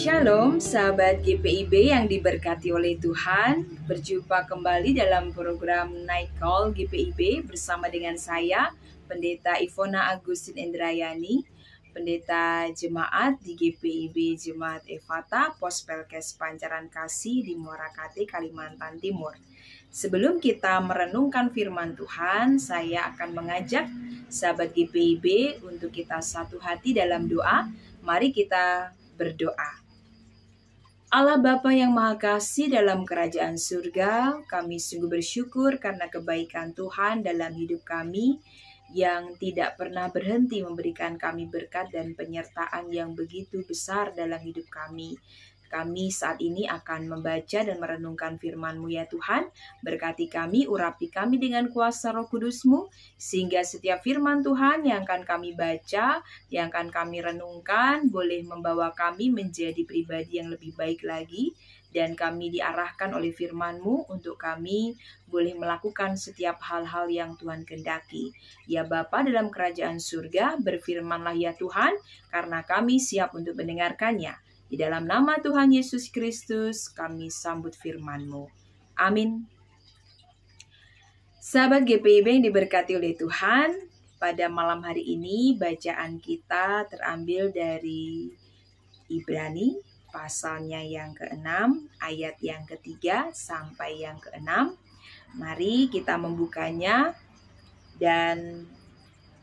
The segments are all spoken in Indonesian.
Shalom sahabat GPIB yang diberkati oleh Tuhan. Berjumpa kembali dalam program Night Call GPIB bersama dengan saya, Pendeta Ivona Agustin Indrayani, Pendeta Jemaat di GPIB Jemaat Efata, Pospelkes Pancaran Kasih di Muara Kate, Kalimantan Timur. Sebelum kita merenungkan firman Tuhan, saya akan mengajak sahabat GPIB untuk kita satu hati dalam doa. Mari kita berdoa. Allah Bapa yang Maha Kasih dalam kerajaan surga, kami sungguh bersyukur karena kebaikan Tuhan dalam hidup kami yang tidak pernah berhenti memberikan kami berkat dan penyertaan yang begitu besar dalam hidup kami. Kami saat ini akan membaca dan merenungkan firman-Mu ya Tuhan. Berkati kami, urapi kami dengan kuasa Roh Kudus-Mu, sehingga setiap firman Tuhan yang akan kami baca, yang akan kami renungkan, boleh membawa kami menjadi pribadi yang lebih baik lagi. Dan kami diarahkan oleh firman-Mu untuk kami boleh melakukan setiap hal-hal yang Tuhan kehendaki. Ya Bapa dalam kerajaan surga, berfirmanlah ya Tuhan, karena kami siap untuk mendengarkannya. Di dalam nama Tuhan Yesus Kristus kami sambut firman-Mu. Amin. Sahabat GPIB yang diberkati oleh Tuhan, pada malam hari ini bacaan kita terambil dari Ibrani, pasalnya yang ke-6, ayat yang ke-3 sampai yang ke-6. Mari kita membukanya dan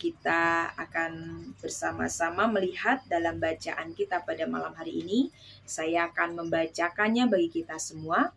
kita akan bersama-sama melihat dalam bacaan kita pada malam hari ini. Saya akan membacakannya bagi kita semua.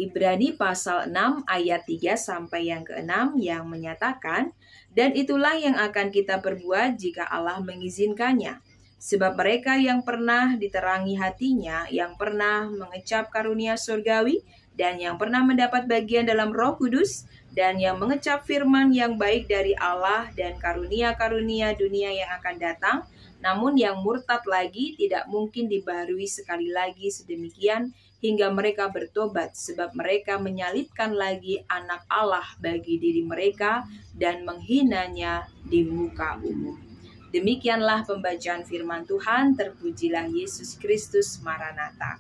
Ibrani pasal 6 ayat 3 sampai yang ke-6 yang menyatakan, "Dan itulah yang akan kita perbuat jika Allah mengizinkannya. Sebab mereka yang pernah diterangi hatinya, yang pernah mengecap karunia surgawi, dan yang pernah mendapat bagian dalam Roh Kudus, dan yang mengecap firman yang baik dari Allah dan karunia-karunia dunia yang akan datang, namun yang murtad lagi tidak mungkin dibaharui sekali lagi sedemikian hingga mereka bertobat, sebab mereka menyalibkan lagi anak Allah bagi diri mereka dan menghinanya di muka umum." Demikianlah pembacaan firman Tuhan. Terpujilah Yesus Kristus Maranatha.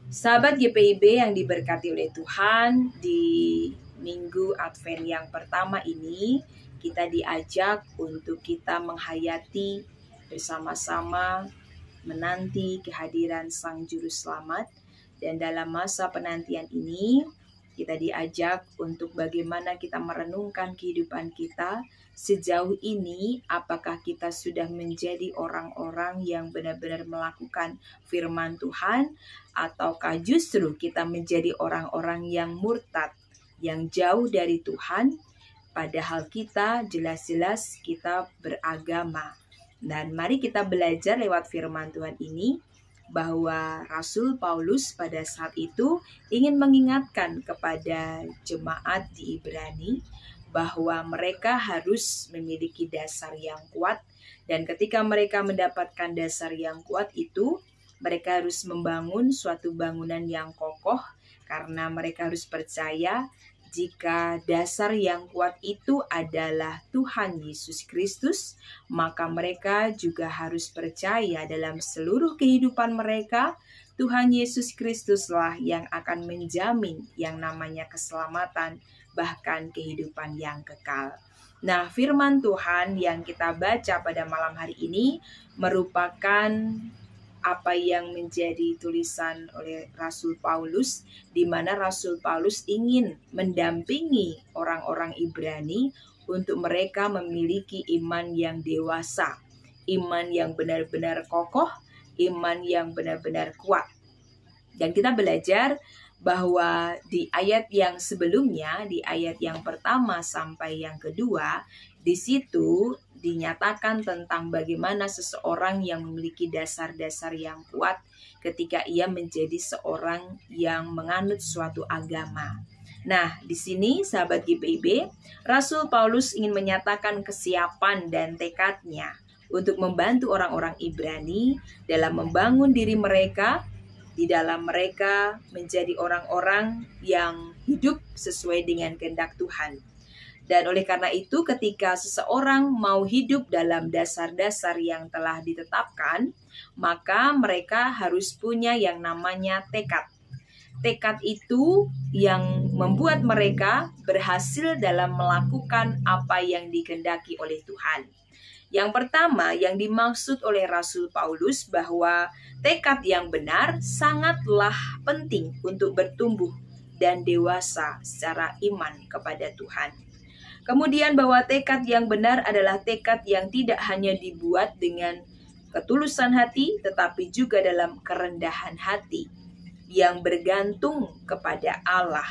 Sahabat GPIB yang diberkati oleh Tuhan, di Minggu Advent yang pertama ini kita diajak untuk kita menghayati bersama-sama menanti kehadiran Sang Juru Selamat. Dan dalam masa penantian ini kita diajak untuk bagaimana kita merenungkan kehidupan kita sejauh ini. Apakah kita sudah menjadi orang-orang yang benar-benar melakukan firman Tuhan, ataukah justru kita menjadi orang-orang yang murtad, yang jauh dari Tuhan, padahal kita jelas-jelas kita beragama. Dan mari kita belajar lewat firman Tuhan ini bahwa Rasul Paulus pada saat itu ingin mengingatkan kepada jemaat di Ibrani bahwa mereka harus memiliki dasar yang kuat, dan ketika mereka mendapatkan dasar yang kuat itu, mereka harus membangun suatu bangunan yang kokoh, karena mereka harus percaya jika dasar yang kuat itu adalah Tuhan Yesus Kristus, maka mereka juga harus percaya dalam seluruh kehidupan mereka, Tuhan Yesus Kristuslah yang akan menjamin yang namanya keselamatan, bahkan kehidupan yang kekal. Nah, firman Tuhan yang kita baca pada malam hari ini merupakan apa yang menjadi tulisan oleh Rasul Paulus, di mana Rasul Paulus ingin mendampingi orang-orang Ibrani untuk mereka memiliki iman yang dewasa, iman yang benar-benar kokoh, iman yang benar-benar kuat. Dan kita belajar bahwa di ayat yang sebelumnya, di ayat yang pertama sampai yang kedua, di situ dinyatakan tentang bagaimana seseorang yang memiliki dasar-dasar yang kuat ketika ia menjadi seorang yang menganut suatu agama. Nah, di sini sahabat GPIB, Rasul Paulus ingin menyatakan kesiapan dan tekadnya untuk membantu orang-orang Ibrani dalam membangun diri mereka, di dalam mereka menjadi orang-orang yang hidup sesuai dengan kehendak Tuhan. Dan oleh karena itu, ketika seseorang mau hidup dalam dasar-dasar yang telah ditetapkan, maka mereka harus punya yang namanya tekad. Tekad itu yang membuat mereka berhasil dalam melakukan apa yang dikehendaki oleh Tuhan. Yang pertama yang dimaksud oleh Rasul Paulus bahwa tekad yang benar sangatlah penting untuk bertumbuh dan dewasa secara iman kepada Tuhan. Kemudian bahwa tekad yang benar adalah tekad yang tidak hanya dibuat dengan ketulusan hati, tetapi juga dalam kerendahan hati yang bergantung kepada Allah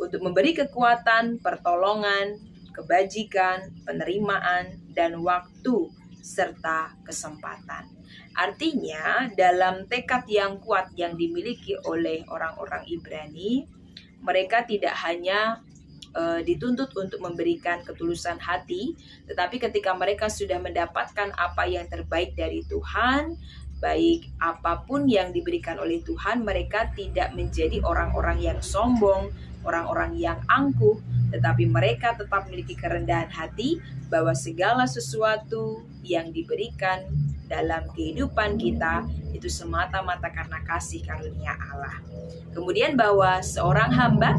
untuk memberi kekuatan, pertolongan, kebajikan, penerimaan, dan waktu serta kesempatan. Artinya, dalam tekad yang kuat yang dimiliki oleh orang-orang Ibrani, mereka tidak hanya dituntut untuk memberikan ketulusan hati, tetapi ketika mereka sudah mendapatkan apa yang terbaik dari Tuhan, baik apapun yang diberikan oleh Tuhan, mereka tidak menjadi orang-orang yang sombong, orang-orang yang angkuh, tetapi mereka tetap memiliki kerendahan hati bahwa segala sesuatu yang diberikan dalam kehidupan kita itu semata-mata karena kasih karunia Allah. Kemudian bahwa seorang hamba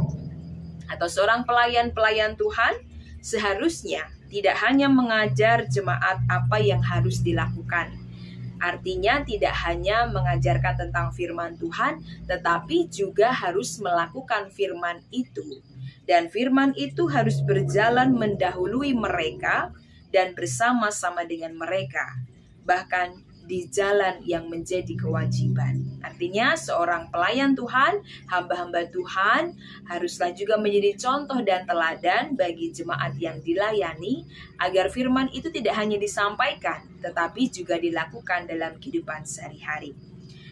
atau seorang pelayan-pelayan Tuhan seharusnya tidak hanya mengajar jemaat apa yang harus dilakukan. Artinya tidak hanya mengajarkan tentang firman Tuhan, tetapi juga harus melakukan firman itu. Dan firman itu harus berjalan mendahului mereka dan bersama-sama dengan mereka. Bahkan di jalan yang menjadi kewajiban. Artinya seorang pelayan Tuhan, hamba-hamba Tuhan haruslah juga menjadi contoh dan teladan bagi jemaat yang dilayani agar firman itu tidak hanya disampaikan tetapi juga dilakukan dalam kehidupan sehari-hari.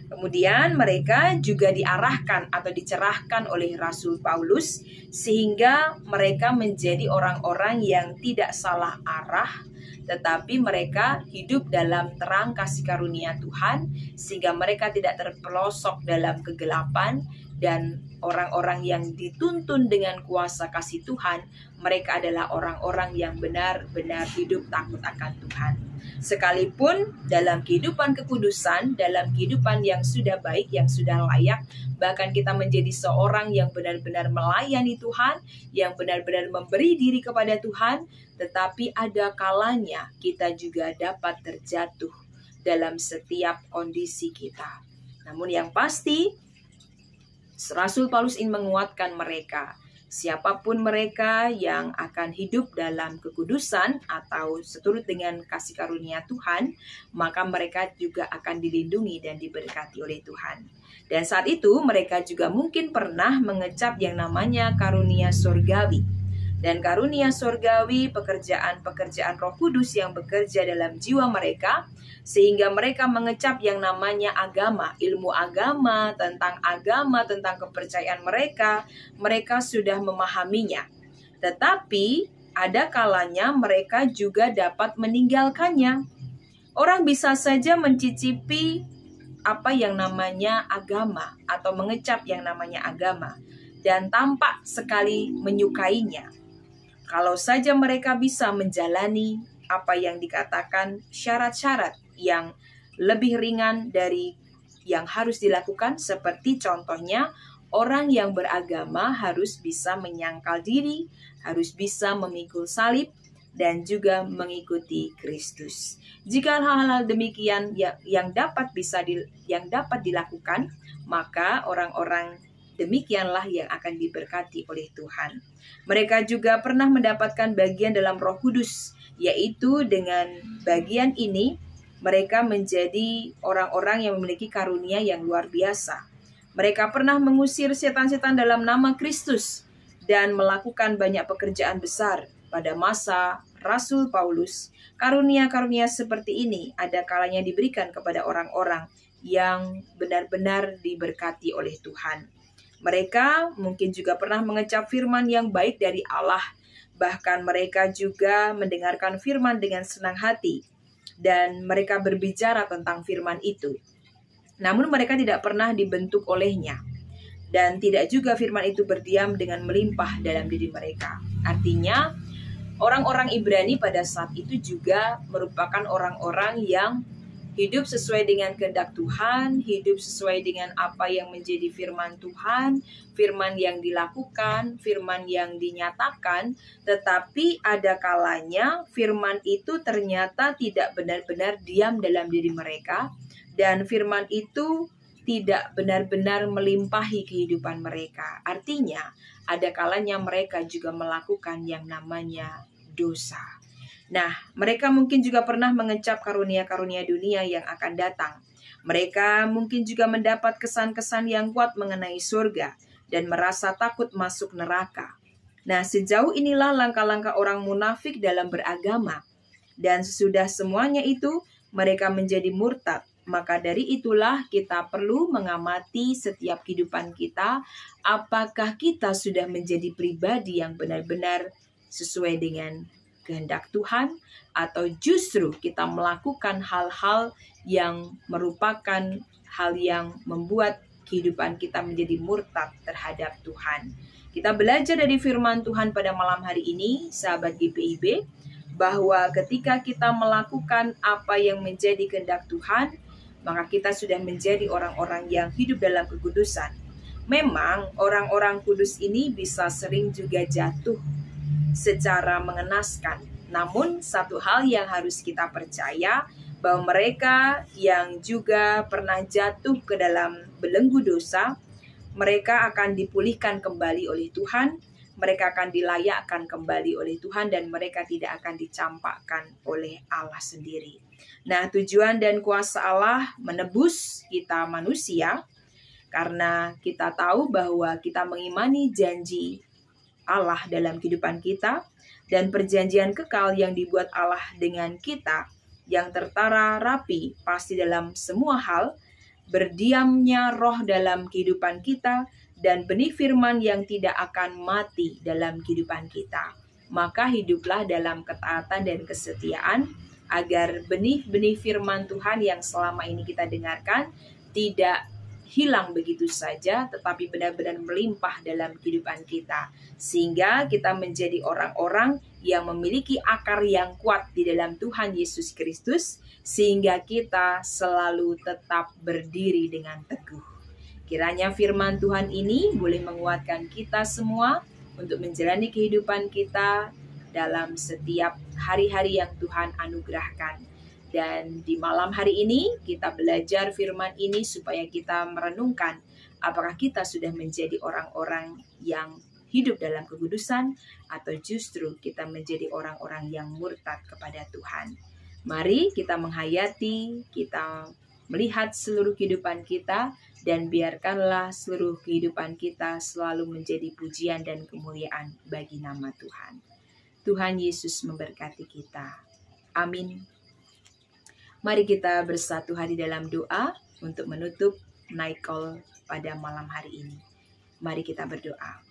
Kemudian mereka juga diarahkan atau dicerahkan oleh Rasul Paulus sehingga mereka menjadi orang-orang yang tidak salah arah, tetapi mereka hidup dalam terang kasih karunia Tuhan sehingga mereka tidak terpelosok dalam kegelapan, dan orang-orang yang dituntun dengan kuasa kasih Tuhan, mereka adalah orang-orang yang benar-benar hidup takut akan Tuhan. Sekalipun dalam kehidupan kekudusan, dalam kehidupan yang sudah baik, yang sudah layak, bahkan kita menjadi seorang yang benar-benar melayani Tuhan, yang benar-benar memberi diri kepada Tuhan, tetapi ada kalanya kita juga dapat terjatuh dalam setiap kondisi kita. Namun yang pasti, Rasul Paulus ingin menguatkan mereka. Siapapun mereka yang akan hidup dalam kekudusan atau seturut dengan kasih karunia Tuhan, maka mereka juga akan dilindungi dan diberkati oleh Tuhan. Dan saat itu mereka juga mungkin pernah mengecap yang namanya karunia surgawi. Dan karunia surgawi, pekerjaan-pekerjaan Roh Kudus yang bekerja dalam jiwa mereka, sehingga mereka mengecap yang namanya agama, ilmu agama, tentang kepercayaan mereka, mereka sudah memahaminya. Tetapi ada kalanya mereka juga dapat meninggalkannya. Orang bisa saja mencicipi apa yang namanya agama atau mengecap yang namanya agama dan tampak sekali menyukainya. Kalau saja mereka bisa menjalani apa yang dikatakan syarat-syarat yang lebih ringan dari yang harus dilakukan, seperti contohnya orang yang beragama harus bisa menyangkal diri, harus bisa memikul salib, dan juga mengikuti Kristus. Jika hal-hal demikian yang dapat dilakukan, maka orang-orang demikianlah yang akan diberkati oleh Tuhan. Mereka juga pernah mendapatkan bagian dalam Roh Kudus, yaitu dengan bagian ini mereka menjadi orang-orang yang memiliki karunia yang luar biasa. Mereka pernah mengusir setan-setan dalam nama Kristus dan melakukan banyak pekerjaan besar. Pada masa Rasul Paulus, karunia-karunia seperti ini ada kalanya diberikan kepada orang-orang yang benar-benar diberkati oleh Tuhan. Mereka mungkin juga pernah mengecap firman yang baik dari Allah. Bahkan mereka juga mendengarkan firman dengan senang hati. Dan mereka berbicara tentang firman itu. Namun mereka tidak pernah dibentuk olehnya. Dan tidak juga firman itu berdiam dengan melimpah dalam diri mereka. Artinya, orang-orang Ibrani pada saat itu juga merupakan orang-orang yang hidup sesuai dengan kehendak Tuhan, hidup sesuai dengan apa yang menjadi firman Tuhan, firman yang dilakukan, firman yang dinyatakan. Tetapi ada kalanya firman itu ternyata tidak benar-benar diam dalam diri mereka, dan firman itu tidak benar-benar melimpahi kehidupan mereka. Artinya, ada kalanya mereka juga melakukan yang namanya dosa. Nah, mereka mungkin juga pernah mengecap karunia-karunia dunia yang akan datang. Mereka mungkin juga mendapat kesan-kesan yang kuat mengenai surga dan merasa takut masuk neraka. Nah, sejauh inilah langkah-langkah orang munafik dalam beragama. Dan sesudah semuanya itu, mereka menjadi murtad. Maka dari itulah kita perlu mengamati setiap kehidupan kita, apakah kita sudah menjadi pribadi yang benar-benar sesuai dengan kehendak Tuhan, atau justru kita melakukan hal-hal yang merupakan hal yang membuat kehidupan kita menjadi murtad terhadap Tuhan. Kita belajar dari firman Tuhan pada malam hari ini, sahabat GPIB, bahwa ketika kita melakukan apa yang menjadi kehendak Tuhan, maka kita sudah menjadi orang-orang yang hidup dalam kekudusan. Memang orang-orang kudus ini bisa sering juga jatuh secara mengenaskan. Namun satu hal yang harus kita percaya, bahwa mereka yang juga pernah jatuh ke dalam belenggu dosa, mereka akan dipulihkan kembali oleh Tuhan, mereka akan dilayakkan kembali oleh Tuhan, dan mereka tidak akan dicampakkan oleh Allah sendiri. Nah, tujuan dan kuasa Allah menebus kita manusia, karena kita tahu bahwa kita mengimani janji Allah dalam kehidupan kita, dan perjanjian kekal yang dibuat Allah dengan kita yang tertara rapi pasti dalam semua hal, berdiamnya roh dalam kehidupan kita, dan benih firman yang tidak akan mati dalam kehidupan kita. Maka hiduplah dalam ketaatan dan kesetiaan, agar benih-benih firman Tuhan yang selama ini kita dengarkan tidak hilang begitu saja, tetapi benar-benar melimpah dalam kehidupan kita. Sehingga kita menjadi orang-orang yang memiliki akar yang kuat di dalam Tuhan Yesus Kristus, sehingga kita selalu tetap berdiri dengan teguh. Kiranya firman Tuhan ini boleh menguatkan kita semua untuk menjalani kehidupan kita dalam setiap hari-hari yang Tuhan anugerahkan. Dan di malam hari ini kita belajar firman ini supaya kita merenungkan apakah kita sudah menjadi orang-orang yang hidup dalam kekudusan, atau justru kita menjadi orang-orang yang murtad kepada Tuhan. Mari kita menghayati, kita melihat seluruh kehidupan kita, dan biarkanlah seluruh kehidupan kita selalu menjadi pujian dan kemuliaan bagi nama Tuhan. Tuhan Yesus memberkati kita. Amin. Mari kita bersatu hati dalam doa untuk menutup Night Call pada malam hari ini. Mari kita berdoa.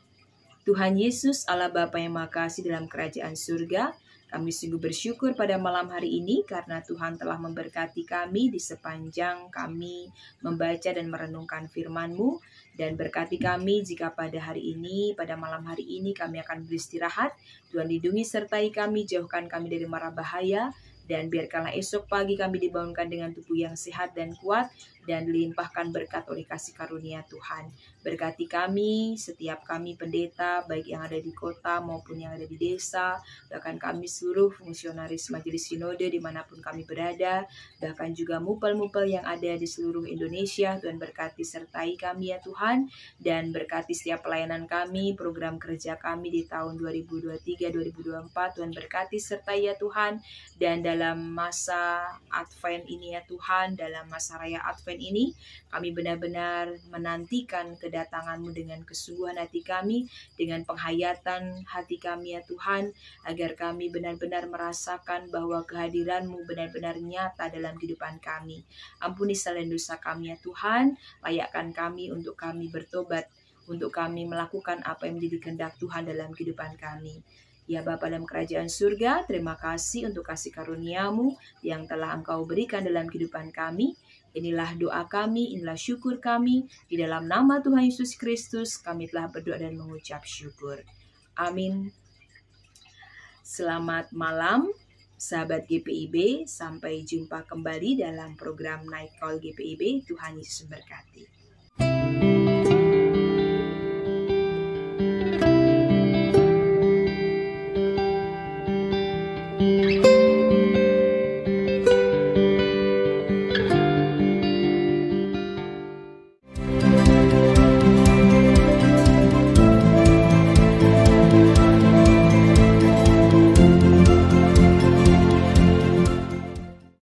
Tuhan Yesus, Allah Bapa yang Maha Kasih dalam kerajaan surga, kami sungguh bersyukur pada malam hari ini karena Tuhan telah memberkati kami di sepanjang kami membaca dan merenungkan firman-Mu. Dan berkati kami jika pada hari ini, pada malam hari ini kami akan beristirahat. Tuhan lindungi sertai kami, jauhkan kami dari mara bahaya. Dan biarkanlah esok pagi kami dibangunkan dengan tubuh yang sehat dan kuat, dan dilimpahkan berkat oleh kasih karunia Tuhan. Berkati kami, setiap kami pendeta, baik yang ada di kota maupun yang ada di desa, bahkan kami seluruh fungsionaris majelis sinode dimanapun kami berada, bahkan juga mupel-mupel yang ada di seluruh Indonesia. Tuhan berkati sertai kami ya Tuhan, dan berkati setiap pelayanan kami, program kerja kami di tahun 2023-2024. Tuhan berkati sertai ya Tuhan, dan dalam masa Advent ini ya Tuhan, dalam masa raya Advent ini, kami benar-benar menantikan kedatangan-Mu dengan kesungguhan hati kami, dengan penghayatan hati kami ya Tuhan, agar kami benar-benar merasakan bahwa kehadiran-Mu benar-benar nyata dalam kehidupan kami. Ampuni salah dosa kami ya Tuhan, layakkan kami untuk kami bertobat, untuk kami melakukan apa yang menjadi kehendak Tuhan dalam kehidupan kami. Ya Bapa dalam kerajaan surga, terima kasih untuk kasih karunia-Mu yang telah Engkau berikan dalam kehidupan kami. Inilah doa kami, inilah syukur kami. Di dalam nama Tuhan Yesus Kristus kami telah berdoa dan mengucap syukur. Amin. Selamat malam, Sahabat GPIB, sampai jumpa kembali dalam program Night Call GPIB. Tuhan Yesus memberkati.